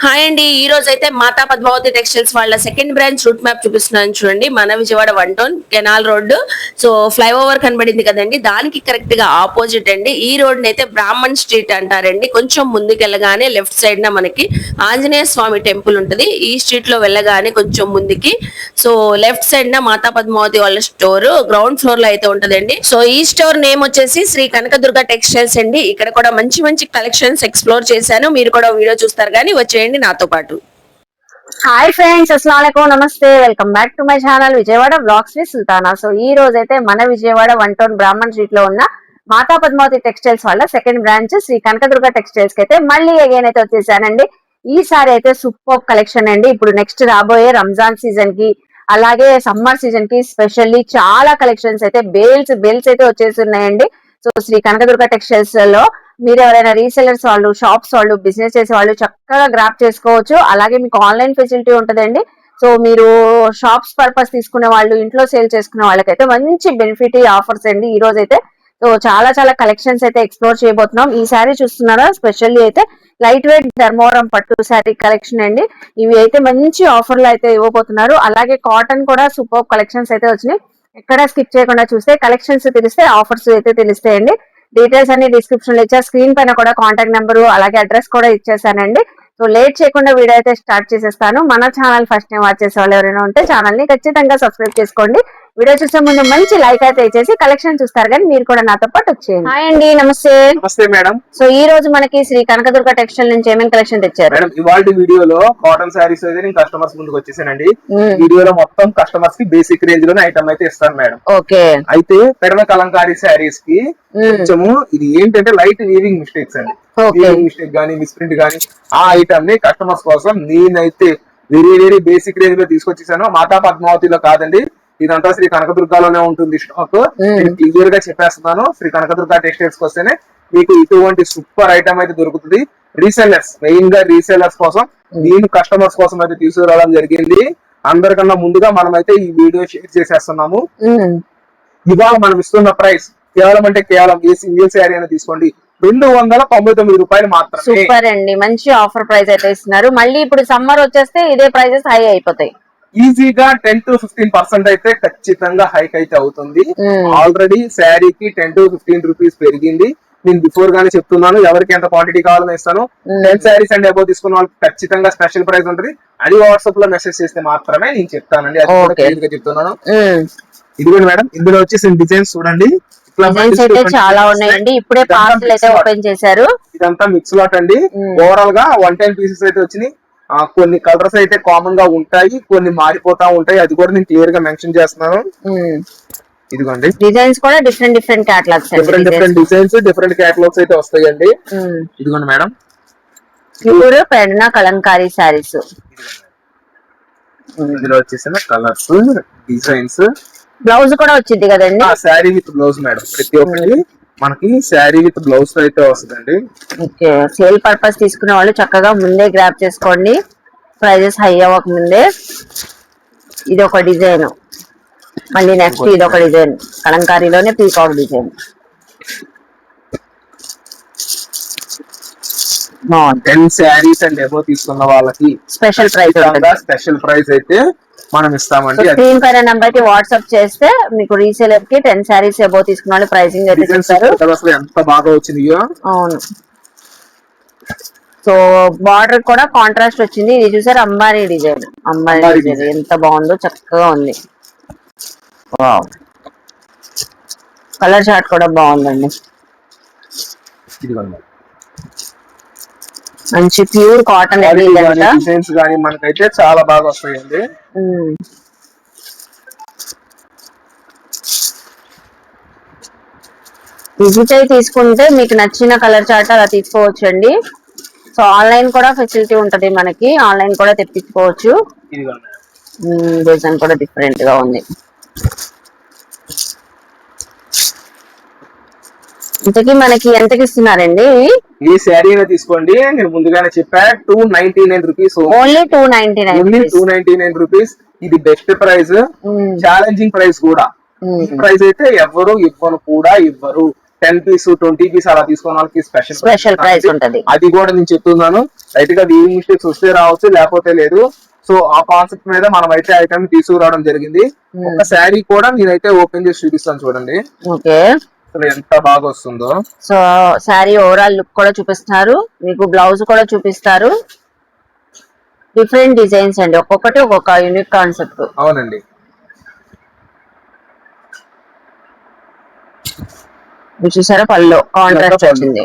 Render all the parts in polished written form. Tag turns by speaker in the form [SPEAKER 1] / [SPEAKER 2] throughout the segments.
[SPEAKER 1] Hi అండి, ఈ రోజు అయితే మాతా పద్మావతి టెక్స్టైల్స్ వాళ్ళ సెకండ్ బ్రాంచ్ రూట్ మ్యాప్ చూపిస్తున్నాను చూడండి. మన Vijayawada 1 town canal road. So flyover కనబడింది కదండి, దానికి కరెక్ట్ గా ఆపోజిట్ అండి. ఈ రోడ్ అయితే బ్రాహ్మణ్ స్ట్రీట్ అంటారండి. కొంచెం ముందుకెళ్ళగానే లెఫ్ట్ సైడ్ న మనకి ఆంజనేయ స్వామి టెంపుల్ ఉంటుంది. ఈ స్ట్రీట్ లో వెళ్ళగానే కొంచెం ముందుకి సో లెఫ్ట్ సైడ్ న మాతా పద్మావతి వాళ్ళ స్టోర్ గ్రౌండ్ ఫ్లోర్ లో అయితే ఉంటదండి. సో ఈ స్టోర్ నేమ్ వచ్చేసి శ్రీ కనకదుర్గ టెక్స్టైల్స్ అండి. ఇక్కడ కూడా మంచి మంచి కలెక్షన్స్ ఎక్స్ప్లోర్ చేశాను. మీరు కూడా వీడియో చూస్తారు కానీ వచ్చేయండి నాతో పాటు.
[SPEAKER 2] హాయ్ ఫ్రెండ్స్, అస్సలాముఅలైకుం, నమస్తే, welcome back to my channel Vijayawada blogs with Sultana. So ఈ రోజు అయితే మన విజయవాడ 1 టౌన్ బ్రాహ్మణ్ స్ట్రీట్ లో ఉన్న మాతా పద్మావతి టెక్స్టైల్స్ వాళ్ళ second branch Shri Kanakadurga textiles కి అయితే మళ్ళీ అగైన్ అయితే వచ్చేసానండి. ఈసారి అయితే సూపర్ కలెక్షన్ అండి. ఇప్పుడు నెక్స్ట్ రాబోయే రంజాన్ సీజన్ కి అలాగే సమ్మర్ సీజన్ కి స్పెషల్లీ చాలా కలెక్షన్స్ అయితే బేల్స్ అయితే వచ్చేసి ఉన్నాయండి. సో శ్రీ కనకదుర్గ టెక్స్టైల్స్ లో మీరు ఎవరైనా రీసెలర్స్ వాళ్ళు, షాప్స్ వాళ్ళు, బిజినెస్ చేసే వాళ్ళు చక్కగా గ్రాప్ చేసుకోవచ్చు. అలాగే మీకు ఆన్లైన్ ఫెసిలిటీ ఉంటుందండి. సో మీరు షాప్స్ పర్పస్ తీసుకునే వాళ్ళు, ఇంట్లో సేల్ చేసుకునే వాళ్ళకైతే మంచి బెనిఫిట్ ఆఫర్స్ అండి ఈ రోజు అయితే. సో చాలా కలెక్షన్స్ అయితే ఎక్స్ప్లోర్ చేయబోతున్నాం. ఈ సారీ చూస్తున్నారా, స్పెషల్లీ అయితే లైట్ వెయిట్ ధర్మవరం పట్టు శారీ కలెక్షన్ అండి. ఇవి అయితే మంచి ఆఫర్లు అయితే ఇవ్వబోతున్నారు. అలాగే కాటన్ కూడా సూపర్ కలెక్షన్స్ అయితే వచ్చినాయి. ఎక్కడ స్కిప్ చేయకుండా చూస్తే కలెక్షన్స్ తెలిస్తే ఆఫర్స్ అయితే తెలుస్తాయండి. డీటెయిల్స్ అన్ని డిస్క్రిప్షన్ లో ఇచ్చా. స్క్రీన్ పైన కూడా కాంటాక్ట్ నెంబర్ అలాగే అడ్రస్ కూడా ఇచ్చేసానండి. సో లేట్ చేయకుండా వీడియో అయితే స్టార్ట్ చేసేస్తాను. మన ఛానల్ ఫస్ట్ టైం వాచ్ చేసే వాళ్ళు ఎవరైనా ఉంటే ఛానల్ ని ఖచ్చితంగా సబ్స్క్రైబ్ చేసుకోండి. వీడియో చూసే ముందు మంచి లైక్ అయితే ఇచ్చేసి కలెక్షన్ చూస్తారు కానీ మీరు కూడా నాతో పాటు వచ్చేయండి. హాయ్ అండి, నమస్తే.
[SPEAKER 3] నమస్తే మేడం.
[SPEAKER 2] సో ఈ రోజు మనకి శ్రీ కనకదుర్గ టెక్స్టైల్ నుంచి ఏమేమి కలెక్షన్ తెచ్చారు?
[SPEAKER 3] మేడం ఇవాళ వీడియోలో కాటన్ శారీస్ అయితే నేను కస్టమర్స్ ముందుకు వచ్చేసానండి. వీడియోలో మొత్తం కస్టమర్స్ కి బేసిక్ రేంజ్ లోనే ఐటమ్ అయితే ఇస్తాను మేడం.
[SPEAKER 2] ఓకే.
[SPEAKER 3] అయితే పెడమ కలంకారీ శారీస్ కి కొంచెము ఇది ఏంటంటే లైట్ వీవింగ్ మిస్టేక్స్ అండి. వీవింగ్ మిస్టేక్ గానీ, మిస్ప్రింట్ గానీ, ఆ ఐటమ్ ని కస్టమర్స్ కోసం నేనైతే వెరీ బేసిక్ రేంజ్ లో తీసుకొచ్చేసాను. మాతా పద్మావతిలో కాదండి, ఇదంతా శ్రీ కనకదుర్గాలోనే ఉంటుంది స్టాక్. నేను క్లియర్ గా చెప్పేస్తున్నాను. శ్రీ కనకదుర్గ టెక్స్టైల్స్ కి వస్తేనే మీకు ఇటువంటి సూపర్ ఐటమ్ అయితే దొరుకుతుంది. రీసెల్లర్స్, మెయిన్ గా రీసెల్లర్స్ కోసం, నేను కస్టమర్స్ కోసం అయితే తీసుకురావడం జరిగింది. అందరికన్నా ముందుగా మనం అయితే ఈ వీడియో షేర్ చేసేస్తున్నాము. ఇవాళ మనం ఇస్తున్న ప్రైస్ కేవలం ఏ సింగిల్ శారీ అని తీసుకోండి 299 రూపాయలు మాత్రమే.
[SPEAKER 2] సూపర్ అండి, మంచి ఆఫర్ ప్రైస్ అయితే ఇస్తున్నారు. మళ్ళీ ఇప్పుడు సమ్మర్ వచ్చేస్తే ఇదే ప్రైజెస్ హై అయిపోతాయి.
[SPEAKER 3] ఈజీగా 10 to 15% అయితే ఖచ్చితంగా హైక్ అయితే అవుతుంది. ఆల్రెడీ శారీకి 10 to 15 రూపీస్ పెరిగింది. నేను బిఫోర్ గానే చెప్తున్నాను, ఎవరికి ఎంత క్వాంటిటీ కావాలని ఇస్తాను. 10 శారీస్ అండ్ అబౌవ్ తీసుకున్న వాళ్ళకి ఖచ్చితంగా స్పెషల్ ప్రైస్ ఉంటుంది. అది వాట్సాప్ లో మెసేజ్ చేస్తే మాత్రమే నేను చెప్తానండి. అది కూడా క్లియర్ గా చెప్తున్నాను. ఇదిగోండి మేడం, ఇందులో వచ్చేసి డిజైన్స్ చూడండి,
[SPEAKER 2] చాలా ఉన్నాయండి. ఇప్పుడే పార్సల్ అయితే ఓపెన్ చేశారు.
[SPEAKER 3] ఇదంతా మిక్స్ లాట్ అండి. ఓవరాల్ గా 110 పీసెస్ అయితే వచ్చినాయి. కొన్ని కలర్స్ అయితే కామన్ గా ఉంటాయి, కొన్ని మారిపోతా ఉంటాయి. అది కూడా నేను క్లియర్ గా మెన్షన్ చేస్తున్నాను. ఇదిగోండి,
[SPEAKER 2] డిజైన్స్ కూడా different catalogues,
[SPEAKER 3] different designs, different catalogues అయితే వస్తాయండి. ఇదిగోండి మేడం,
[SPEAKER 2] ప్యూర్ పెడనా కలంకారీ శారీస్.
[SPEAKER 3] ఇందులో వచ్చేసిన కలర్స్, డిజైన్స్,
[SPEAKER 2] బ్లౌజ్ కూడా వచ్చింది కదండి.
[SPEAKER 3] Sari with blouse madam. ప్రతి ఒక్కటి మనకి శారీ విత్ బ్లౌజ్ అయితే వస్తుందండి.
[SPEAKER 2] ఓకే. సేల్ పర్పస్ తీసుకునే వాళ్ళు చక్కగా ముందే గ్రాప్ చేసుకోండి, ప్రైజెస్ హై అవ్వక ముందే. ఇది ఒక డిజైన్, మళ్ళీ నెక్స్ట్ ఇది ఒక డిజైన్, కలంకారీలోనే peacock design.
[SPEAKER 3] 10 saris and above తీసుకున్న వాళ్ళకి
[SPEAKER 2] స్పెషల్
[SPEAKER 3] ప్రైస్ అయితే మనం ఇస్తామండి.
[SPEAKER 2] స్క్రీన్ పైన నంబర్ కి వాట్సాప్ చేస్తే మీకు రీసేలర్ కి 10 శారీస్ అబౌవ్ తీసుకున్న వాళ్ళు ప్రైసింగ్ అయితే చెప్తారు.
[SPEAKER 3] ఎంత బాగా వచ్చిందో.
[SPEAKER 2] అవును. సో బార్డర్ కూడా కాంట్రాస్ట్ వచ్చింది. ఇది చూసారు, అంబానీ డిజైన్. ఎంత బాగుందో, చక్కగా ఉంది. వావ్, కలర్ చార్ట్ కూడా బాగుందండి. మంచి ప్యూర్ కాటన్
[SPEAKER 3] డిజైన్స్ గానీ మనకైతే చాలా బాగా వస్తాయండి.
[SPEAKER 2] విజిట్ అయి తీసుకుంటే మీకు నచ్చిన కలర్ చార్ట్ అలా తీసుకోవచ్చండి. సో ఆన్లైన్ కూడా ఫెసిలిటీ ఉంటది మనకి, ఆన్లైన్ కూడా తెప్పించుకోవచ్చు. డిజైన్ కూడా డిఫరెంట్ గా ఉంది. ఇంతకీ మనకి ఎంతకి ఇస్తున్నారండి?
[SPEAKER 3] ఈ శారీ తీసుకోండి, నేను ముందుగానే చెప్పా, 299 రూపీస్.
[SPEAKER 2] Only 299
[SPEAKER 3] rupees. ఇది బెస్ట్ ప్రైస్, ఛాలెంజింగ్ ప్రైస్ కూడా. ఈ ప్రైస్ అయితే ఎవరు ఇవ్వరు. 10 పీస్ 20 పీస్ అలా తీసుకున్న వాళ్ళకి
[SPEAKER 2] స్పెషల్ ప్రైస్ ఉంటది.
[SPEAKER 3] అది కూడా నేను చెప్తున్నాను. లైట్ గా వీవింగ్ మిస్టేక్స్ వస్తే రావచ్చు, లేకపోతే లేదు. సో ఆ కాన్సెప్ట్ మీద మనం అయితే ఐటమ్ తీసుకురావడం జరిగింది. ఒక శారీ కూడా నేనైతే ఓపెన్ చేసి చూపిస్తాను చూడండి.
[SPEAKER 2] ఓకే,
[SPEAKER 3] అసలు ఎంత బాగా వస్తుందో.
[SPEAKER 2] సో శారీ ఓవరాల్ లుక్ కూడా చూపిస్తున్నారు, మీకు బ్లౌజ్ కూడా చూపిస్తారు. డిఫరెంట్ డిజైన్స్ అండి, ఒక్కొక్కటి ఒక్కొక్క యూనిక్ కాన్సెప్ట్.
[SPEAKER 3] అవునండి.
[SPEAKER 2] చూసారా పళ్ళు కాంట్రాస్ట్ వచ్చింది.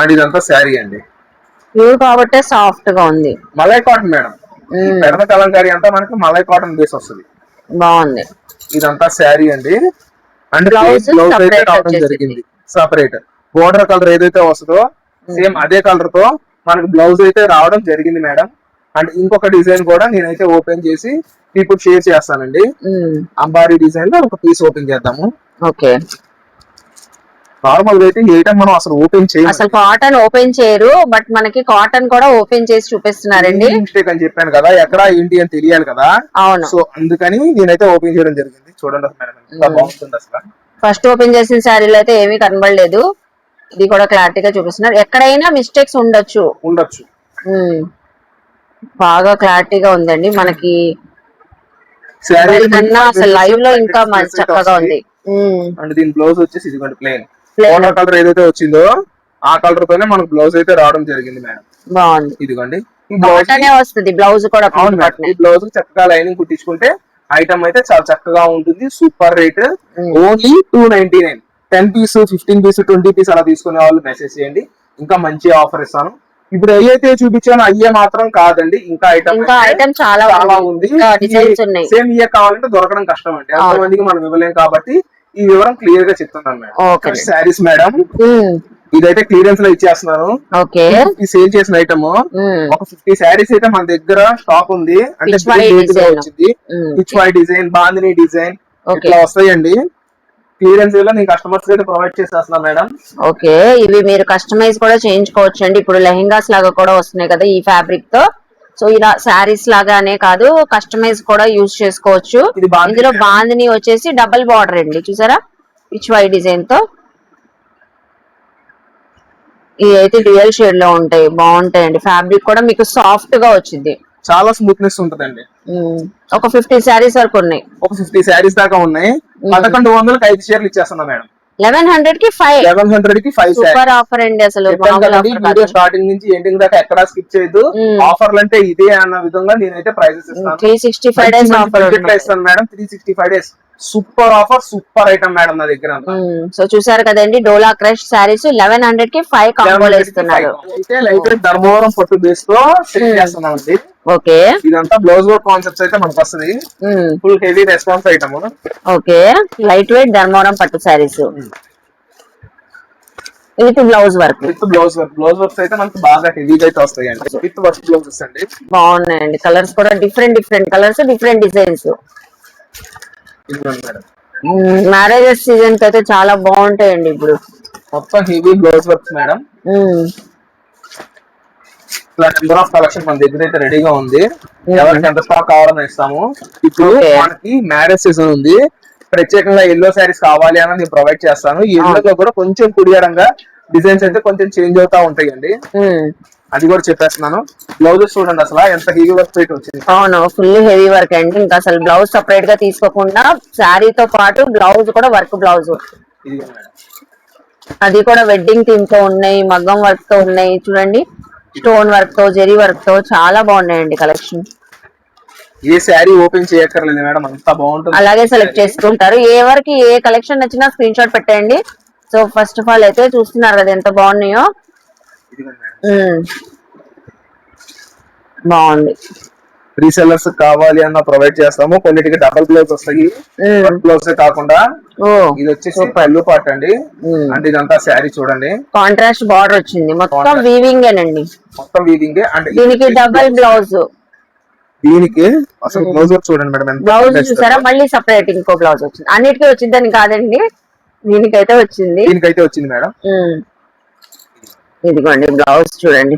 [SPEAKER 3] అండ్ ఇదంతా శారీ అండి,
[SPEAKER 2] ప్యూర్ కాబట్టి సాఫ్ట్ గా ఉంది.
[SPEAKER 3] Malai cotton madam. పెద్ద కలంకారీ అంతా మనకి మలై కాటన్ బేస్ వస్తుంది.
[SPEAKER 2] బాగుంది.
[SPEAKER 3] ఇదంతా శారీ అండి. అండ్
[SPEAKER 2] బ్లౌజ్
[SPEAKER 3] అయితే రావడం జరిగింది సపరేట్. బోర్డర్ కలర్ ఏదైతే వస్తుందో సేమ్ అదే కలర్ తో మనకి బ్లౌజ్ అయితే రావడం జరిగింది మేడం. అండ్ ఇంకొక డిజైన్ కూడా నేనైతే ఓపెన్ చేసి ఇప్పుడు షేర్ చేస్తానండి. అంబారీ డిజైన్ లో ఒక పీస్ ఓపెన్ చేద్దాము.
[SPEAKER 2] ఓకే,
[SPEAKER 3] నార్మల్ గా అయితే ఏ టైం మనం అసలు ఓపెన్ చేయం,
[SPEAKER 2] అసలు కాటన్ ఓపెన్ చేయరు, బట్ మనకి కాటన్ కూడా ఓపెన్ చేసి చూపిస్తున్నారండి.
[SPEAKER 3] మిస్టేక్ అని చెప్పాను కదా, ఎక్కడ ఏంటి అని తెలియాలి కదా.
[SPEAKER 2] అవును,
[SPEAKER 3] సో అందుకని నేనైతే ఓపెన్ చేయడం జరిగింది. చూడండి మేడం ఎంత బాగుంటుంది అసలు.
[SPEAKER 2] ఫస్ట్ ఓపెన్ చేసిన శారీలో అయితే ఏమీ కనబడలేదు, ఇది కూడా క్లారిటీగా చూపిస్తున్నారు. ఎక్కడైనా మిస్టేక్స్ ఉండొచ్చు. బాగా క్లారిటీగా ఉందండి మనకి. కన్నా అసలు లైవ్ లో ఇంకా చక్కగా ఉంది.
[SPEAKER 3] అండ్ దీని బ్లౌజ్ వచ్చేసి ఇదిగోండి ప్లెయిన్ కలర్ ఏదైతే వచ్చిందో ఆ కలర్ తోనే మనకు బ్లౌజ్ అయితే రావడం జరిగింది మేడం.
[SPEAKER 2] బాగుంది.
[SPEAKER 3] ఇదిగోండి
[SPEAKER 2] వస్తుంది బ్లౌజ్ కూడా.
[SPEAKER 3] ఈ బ్లౌజ్ చక్కగా లైనింగ్ కుట్టించుకుంటే ఐటమ్ అయితే చాలా చక్కగా ఉంటుంది. Super rate, only 299. 10 piece 15 piece 20 piece అలా తీసుకునే వాళ్ళు మెసేజ్ చేయండి, ఇంకా మంచి ఆఫర్ ఇస్తాను. ఇప్పుడు ఏవైతే చూపించానో అయ్యే మాత్రం కాదండి, ఇంకా ఐటమ్ చాలా ఉంది. సేమ్ ఇయే కావాలంటే దొరకడం కష్టం అండి, అంతమందికి మనం ఇవ్వలేం. కాబట్టి ఈ వివరం క్లియర్ గా చెప్తున్నాను మేడం. శారీస్ మేడం, ఇదైతే క్లియరెన్స్ లో ఇచ్చేస్తున్నాను. ఈ సేల్ చేసిన ఐటమ్ ఒక 50 శారీస్ అయితే మన దగ్గర స్టాక్ ఉంది. అంటే వచ్చింది Pichwai design, Bandhani design ఇట్లా వస్తాయండి. క్లియరెన్స్ లో నేను కస్టమర్స్ అయితే ప్రొవైడ్ చేసేస్తున్నా మేడం.
[SPEAKER 2] ఓకే, ఇవి మీరు కస్టమైజ్ కూడా చేయించుకోవచ్చు అండి. ఇప్పుడు లెహెంగాస్ లాగా కూడా వస్తున్నాయి కదా ఈ ఫ్యాబ్రిక్ తో. సో ఇలా శారీస్ లాగానే కాదు, కస్టమైజ్ కూడా యూజ్ చేసుకోవచ్చు. ఇందులో బాందిని వచ్చేసి డబుల్ బార్డర్ అండి, చూసారా పిచ్ వై డిజైన్ తో. ఇవి అయితే డ్యూయల్ షేడ్ లో ఉంటాయి, బాగుంటాయండి. ఫ్యాబ్రిక్ కూడా మీకు సాఫ్ట్ గా వచ్చింది,
[SPEAKER 3] చాలా స్మూత్నెస్ ఉంటదండి.
[SPEAKER 2] ఒక 50 శారీస్ వరకు ఉన్నాయి,
[SPEAKER 3] ఒక 50 శారీస్ దాకా ఉన్నాయి. 1100కి 5 చీరలు ఇచ్చేస్తున్నా మేడం.
[SPEAKER 2] 1100 కి 5 సూపర్ ఆఫర్ అండి. అసలు
[SPEAKER 3] వీడియో స్టార్టింగ్ నుంచి ఎండింగ్ దాకా ఎక్కడా స్కిప్ చేయదు. ఆఫర్లు అంటే ఇదే అన్న విధంగా నేనైతే ప్రైజెస్ ఇస్తాను.
[SPEAKER 2] 365 డేస్ ఆఫర్
[SPEAKER 3] ఇస్తాను madam. 365 days super offer, super item madam నా దగ్గర.
[SPEAKER 2] సో చూసారు కదండి, డోలా క్రష్ శారీస్ 1100 కి 5 కాంబోలు ఇస్తున్నారు.
[SPEAKER 3] అయితే లైట్ వెయిట్ ధర్మవరం పట్టు బేస్ తో సెట్ చేస్తున్నామండి.
[SPEAKER 2] ఓకే,
[SPEAKER 3] ఇదంతా బ్లౌజ్ వర్క్ కాన్సెప్ట్స్ అయితే మనకు వస్తుంది. Full heavy response item.
[SPEAKER 2] Okay, light weight Dharmavaram పట్టు saris with blouse work.
[SPEAKER 3] Blouse works అయితే మనకి బాగా హెవీగా అయితే వస్తాయి అండి. విత్ వర్క్ బ్లౌజెస్ అండి,
[SPEAKER 2] బాగున్నాయండి. కలర్స్ కూడా different colours, different designs. Marriages season అయితే చాలా బాగుంటాయండి. ఇప్పుడు
[SPEAKER 3] మొత్తం హెవీ బ్లౌజ్ వర్క్స్ మేడం. ఇట్లా నెంబర్ ఆఫ్ కలెక్షన్ మన దగ్గర అయితే రెడీగా ఉంది. ఎవరికి ఎంత స్టాక్ కావాలని ఇస్తాము. ఇప్పుడు మనకి మ్యారేజ్ సీజన్ ఉంది, ప్రత్యేకంగా ఎల్లో శారీస్ కావాలి అని నేను ప్రొవైడ్ చేస్తాను. ఈ ఎల్లో కూడా కొంచెం కుడియడంగా డిజైన్స్ అయితే కొంచెం చేంజ్ అవుతా ఉంటాయండి, అది కూడా చెప్పేస్తున్నాను. బ్లౌజెస్ చూడండి అసలు ఎంత హెవీ వర్క్ వచ్చింది.
[SPEAKER 2] అవును, ఫుల్ హెవీ వర్క్ అండి. ఇంకా అసలు బ్లౌజ్ సపరేట్ గా తీసుకోకుండా శారీతో పాటు బ్లౌజ్ కూడా వర్క్ బ్లౌజ్. అది కూడా వెడ్డింగ్ థీమ్ తో ఉన్నాయి, మగ్గం వర్క్ తో ఉన్నాయి. చూడండి, స్టోన్ వర్క్ తో, జెరీ వర్క్ తో చాలా బాగున్నాయండి కలెక్షన్.
[SPEAKER 3] ఏ శారీ ఓపెన్ చేయక్కర్లేదు మేడం, అంతా బాగుంటుంది.
[SPEAKER 2] అలాగే సెలెక్ట్ చేసుకుంటారు. ఎవరికి ఏ కలెక్షన్ నచ్చినా స్క్రీన్ షాట్ పెట్టండి. సో ఫస్ట్ ఆఫ్ ఆల్ అయితే చూస్తున్నారు కదా ఎంత బాగున్నాయో. బాగుంది.
[SPEAKER 3] రీసెల్లర్స్ కావాలి అన్న ప్రొవైడ్ చేస్తాము. కొన్నిటికి డబుల్ బ్లౌజ్ వస్తాయి, బ్లౌజ్ కాకుండా. ఇది వచ్చేసి పళ్ళు పార్ట్ అండి. అంటే ఇదంతా శారీ చూడండి,
[SPEAKER 2] కాంట్రాస్ట్ బార్డర్ వచ్చింది, మొత్తం వీవింగ్ అండి.
[SPEAKER 3] మొత్తం వీవింగ్. అంటే
[SPEAKER 2] దీనికి డబుల్ బ్లౌజ్,
[SPEAKER 3] దీనికి అసలు బ్లౌజ్ చూడండి మేడం.
[SPEAKER 2] బ్లౌజ్ చూసారా, మళ్ళీ సపరేట్ ఇంకో బ్లౌజ్ వచ్చింది. అన్నిటికీ వచ్చిందని కాదండి, దీనికైతే వచ్చింది
[SPEAKER 3] మేడం.
[SPEAKER 2] ఇదిగోండి బ్లౌజ్ చూడండి,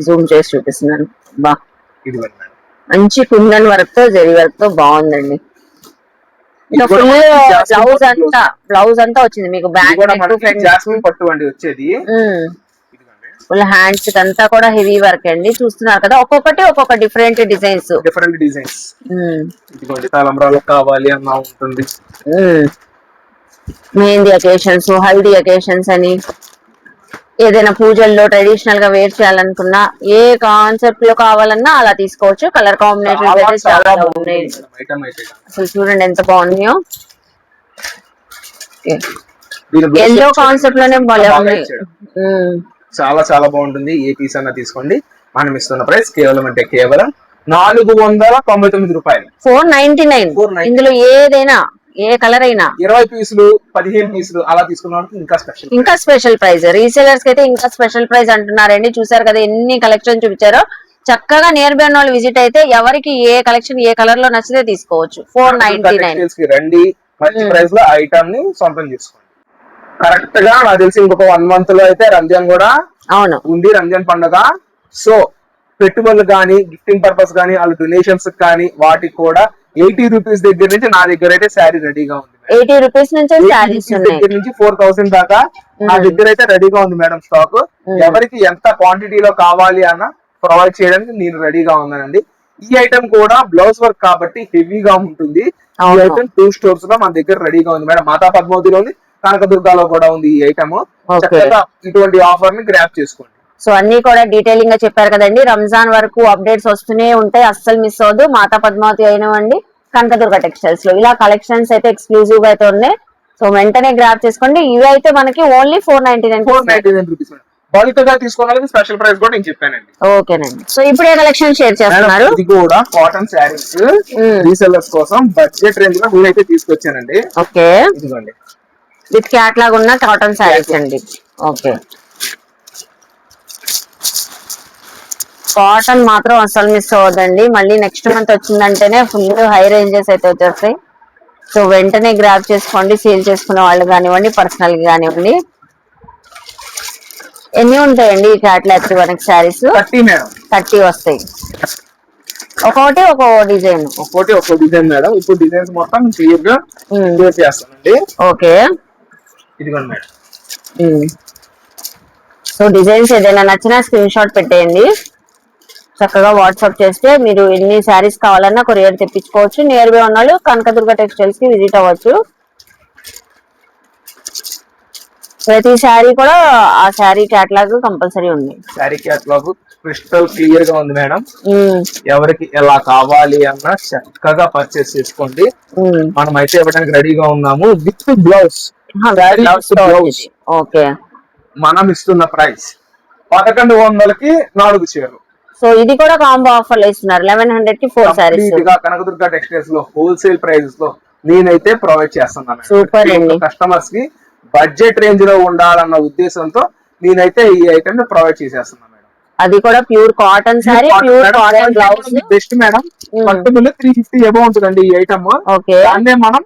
[SPEAKER 2] జూమ్ చేసి చూపిస్తున్నాను. మంచి కుందన్ వర్క్ తో, జరీ వర్క్ తో బాగుందండి. ఇంకా ఫుల్ బ్లౌజ్ అంతా వచ్చింది మీకు బ్యాక్
[SPEAKER 3] జాస్మిన్ పట్టు అండి వచ్చేది.
[SPEAKER 2] ఫుల్ హ్యాండ్స్ అంతా కూడా హెవీ వర్క్ అండి. చూస్తున్నారు కదా, ఒక్కొక్క డిఫరెంట్ డిజైన్స్.
[SPEAKER 3] ఇదిగోండి తలంబ్రాలు కావాలి అన్నా ఉంటుంది.
[SPEAKER 2] మెహందీ అకేషన్స్, హల్దీ అకేషన్స్ అని ఏదైనా పూజల్లో ట్రెడిషనల్ గా వేర్ చేయాలనుకున్నా, ఏ కాన్సెప్ట్ లో కావాలన్నా అలా తీసుకోవచ్చు. కలర్ కాంబినేషన్ చాలా బాగున్నాయి. అసలు చూడండి ఎంత బాగున్నాయో. ఎల్లో కాన్సెప్ట్ లోనే భలే ఉన్నాయి.
[SPEAKER 3] చాలా చాలా బాగుంటుంది. ఏ పీస్ అన్నా తీసుకోండి. మనం ఇస్తున్న ప్రైస్ కేవలం అంటే కేవలం 499 రూపాయలు.
[SPEAKER 2] 499. ఇందులో ఏదైనా ఏ కలర్ అయినా
[SPEAKER 3] 20 పీసులు 15 పీసులు అలా తీసుకున్న ఇంకా
[SPEAKER 2] స్పెషల్ ప్రైస్. రీసేలర్స్ కి అయితే ఇంకా స్పెషల్ ప్రైస్ అంటున్నారండి. చూసారు కదా ఎన్ని కలెక్షన్ చూపించారో. చక్కగా నియర్ బై వాళ్ళు విజిట్ అయితే ఎవరికి ఏ కలెక్షన్ ఏ కలర్ లో నచ్చితే తీసుకోవచ్చు. 499
[SPEAKER 3] రండి, మంచి ప్రైస్ లో ఐటమ్ ని సొంతం చేసుకోండి. కరెక్ట్ గా నాకు తెలిసి ఇంకొక 1 month లో అయితే రంజాన్ కూడా ఉంది. రంజాన్ పండుగ. సో పెట్టుబడులు కానీ, గిఫ్టింగ్ పర్పస్ కానీ, వాళ్ళ డొనేషన్స్ కానీ వాటికి కూడా 80 రూపీస్ దగ్గర నుంచి నా దగ్గర అయితే శారీ రెడీగా ఉంది.
[SPEAKER 2] 80 రూపీస్ నుంచి
[SPEAKER 3] దగ్గర నుంచి 4000 దాకా నా దగ్గర అయితే రెడీగా ఉంది మేడం స్టాక్. ఎవరికి ఎంత క్వాంటిటీలో కావాలి అన్న ప్రొవైడ్ చేయడానికి నేను రెడీగా ఉన్నానండి. ఈ ఐటమ్ కూడా బ్లౌజ్ వర్క్ కాబట్టి హెవీగా ఉంటుంది. ఈ ఐటమ్ 2 stores లో మన దగ్గర రెడీగా ఉంది మేడం. మాతా పద్మావతిలో ఉంది, కనకదుర్గాలో కూడా ఉంది ఈ ఐటమ్. చక్కగా ఇటువంటి ఆఫర్ ని గ్రాప్ చేసుకోండి.
[SPEAKER 2] సో అన్ని కూడా డీటెయిలింగ్ గా చెప్పారు కదండి. రంజాన్ వరకు అప్డేట్స్ వస్తూనే ఉంటాయి, అస్సలు మిస్ అవ్వదు. మాతా పద్మావతి అయినవండి, కనకదుర్గ టెక్స్టైల్స్ లో ఇలా కలెక్షన్స్ అయితే ఎక్స్క్లూజివ్ గా అయితే ఉన్నాయి. సో వెంటనే గ్రాప్ చేసుకోండి. ఇవి అయితే మనకి ఓన్లీ 499
[SPEAKER 3] రూపీస్. బల్క్ గా తీసుకోవాలి, స్పెషల్ ప్రైస్ కూడా నేను చెప్పానండి.
[SPEAKER 2] ఓకేనండి. సో ఇప్పుడు ఏ కలెక్షన్ షేర్ చేస్తున్నారు?
[SPEAKER 3] ఇది కూడా కాటన్ శారీస్ రీసెల్లర్స్ కోసం బడ్జెట్ రేంజ్ లో నేనైతే తీసుకొచ్చానండి.
[SPEAKER 2] ఓకే,
[SPEAKER 3] ఇదిగోండి
[SPEAKER 2] విత్ క్యాట్లాగ్ ఉన్న కాటన్ శారీస్ అండి. ఓకే, కాటన్ మాత్రం అసలు మిస్ అవ్వదండి. మళ్ళీ నెక్స్ట్ మంత్ వచ్చిందంటేనే ఫుల్ హై రేంజెస్ అయితే వచ్చేస్తాయి. సో వెంటనే గ్రాప్ చేసుకోండి, సేల్ చేసుకునే వాళ్ళు కానివ్వండి, పర్సనల్ గా కానివ్వండి. ఎన్ని ఉంటాయండి ఈ క్యాట్లాగ్స్ మనకి శారీస్? 30 వస్తాయి. ఒక్కొక్కటి ఒక్కో డిజైన్
[SPEAKER 3] మేడం. ఇప్పుడు డిజైన్స్ మొత్తం క్లియర్ గా చేస్తానండి.
[SPEAKER 2] ఓకే,
[SPEAKER 3] ఇదిగోండి మేడం.
[SPEAKER 2] సో డిజైన్స్ ఏదైనా నచ్చినా స్క్రీన్ షాట్ పెట్టేయండి. చక్కగా వాట్సాప్ చేస్తే మీరు ఎన్ని శారీస్ కావాలన్నా కొరియర్ తెప్పించుకోవచ్చు. నియర్ బై ఉన్నాళ్ళు కనకదుర్గ టెక్స్టైల్స్ కి విజిట్ అవ్వచ్చు. ప్రతి శారీ కూడా ఆ శారీ క్యాటలాగ్ కంపల్సరీ ఉంది.
[SPEAKER 3] శారీ క్యాటలాగ్ క్రిస్టల్ క్లియర్ గా ఉంది మేడం. ఎవరికి ఎలా కావాలి అన్నా చక్కగా పర్చేస్ చేసుకోండి. మనం అయితే ఇవ్వడానికి రెడీగా ఉన్నాము విత్ బ్లౌజ్.
[SPEAKER 2] ఓకే,
[SPEAKER 3] మనం ఇస్తున్న ప్రైస్ 1100కి 4 చీరలు.
[SPEAKER 2] సో ఇది కూడా కాంబో ఆఫర్ లో ఇస్తున్నారు. 1100 కి 4 సారీస్.
[SPEAKER 3] కనకదుర్గ టెక్స్టైల్స్ లో హోల్సేల్ ప్రైజెస్ లో నేనైతే ప్రొవైడ్ చేస్తున్నాను.
[SPEAKER 2] సూపర్ అండి.
[SPEAKER 3] కస్టమర్స్ కి బడ్జెట్ రేంజ్ లో ఉండాలన్న ఉద్దేశంతో నేనైతే ఈ ఐటమ్ ని ప్రొవైడ్ చేసేస్తున్నాను మేడం.
[SPEAKER 2] అది కూడా pure cotton sorry, pure cotton blouse.
[SPEAKER 3] Best madam. పట్టులో 350 అబౌవ్ ఉంటుందండి ఈ ఐటమ్. దాన్నే మనం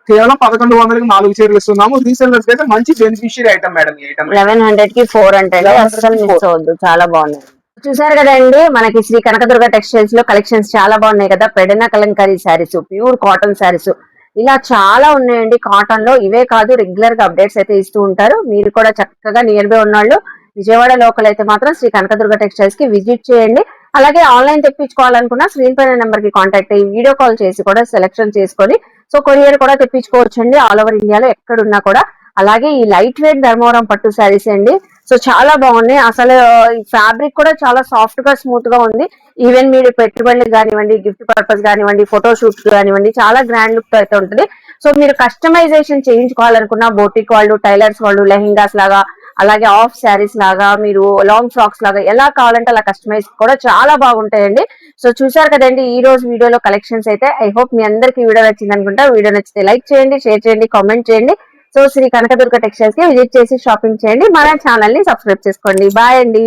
[SPEAKER 3] కేవలం 1100కి 4 చీరలు ఇస్తున్నాము. రీసెల్లర్స్ అయితే మంచి బెనిఫిషియరీ ఐటమ్ మేడం. ఈ ఐటమ్
[SPEAKER 2] 1100 కి 4 అంటే అసలు మిస్ అవ్వద్దు. చాలా బాగున్నాయి. చూసారు కదండి, మనకి శ్రీ కనకదుర్గ టెక్స్టైల్స్ లో కలెక్షన్స్ చాలా బాగున్నాయి కదా. పెడన కలంకారీ శారీస్, ప్యూర్ కాటన్ శారీస్ ఇలా చాలా ఉన్నాయండి. కాటన్ లో ఇవే కాదు, రెగ్యులర్ గా అప్డేట్స్ అయితే ఇస్తూ ఉంటారు. మీరు కూడా చక్కగా నియర్ బై ఉన్నాళ్ళు విజయవాడ లోకల్ అయితే మాత్రం శ్రీ కనకదుర్గ టెక్స్టైల్స్ కి విజిట్ చేయండి. అలాగే ఆన్లైన్ తెప్పించుకోవాలనుకున్నా స్క్రీన్ పైన నెంబర్ కి కాంటాక్ట్ అయ్యి వీడియో కాల్ చేసి కూడా సెలెక్షన్ చేసుకొని సో కొరియర్ కూడా తెప్పించుకోవచ్చండి. ఆల్ ఓవర్ ఇండియాలో ఎక్కడున్నా కూడా. అలాగే ఈ లైట్ వెయిట్ ధర్మవరం పట్టు శారీస్ అండి. సో చాలా బాగున్నాయి. అసలు ఫ్యాబ్రిక్ కూడా చాలా సాఫ్ట్ గా స్మూత్ గా ఉంది. ఈవెన్ మీరు పెట్టుబడులకు కానివ్వండి, గిఫ్ట్ పర్పస్ కానివ్వండి, ఫోటో షూట్ కానివ్వండి, చాలా గ్రాండ్ లుక్ అయితే ఉంటుంది. సో మీరు కస్టమైజేషన్ చేయించుకోవాలనుకున్న బోటిక్ వాళ్ళు, టైలర్స్ వాళ్ళు లెహెంగాస్ లాగా, అలాగే ఆఫ్ శారీస్ లాగా, మీరు లాంగ్ ఫ్రాక్స్ లాగా ఎలా కావాలంటే అలా కస్టమైజ్ కూడా చాలా బాగుంటాయండి. సో చూసారు కదండి ఈ రోజు వీడియోలో కలెక్షన్స్ అయితే. ఐ హోప్ మీ అందరికి వీడియో నచ్చింది అనుకుంటా. వీడియో నచ్చితే లైక్ చేయండి, షేర్ చేయండి, కామెంట్ చేయండి. సో శ్రీ కనకదుర్గ టెక్స్టైల్స్ కి విజిట్ చేసి షాపింగ్ చేయండి. మన ఛానల్ ని సబ్స్క్రైబ్ చేసుకోండి. బాయ్ అండి.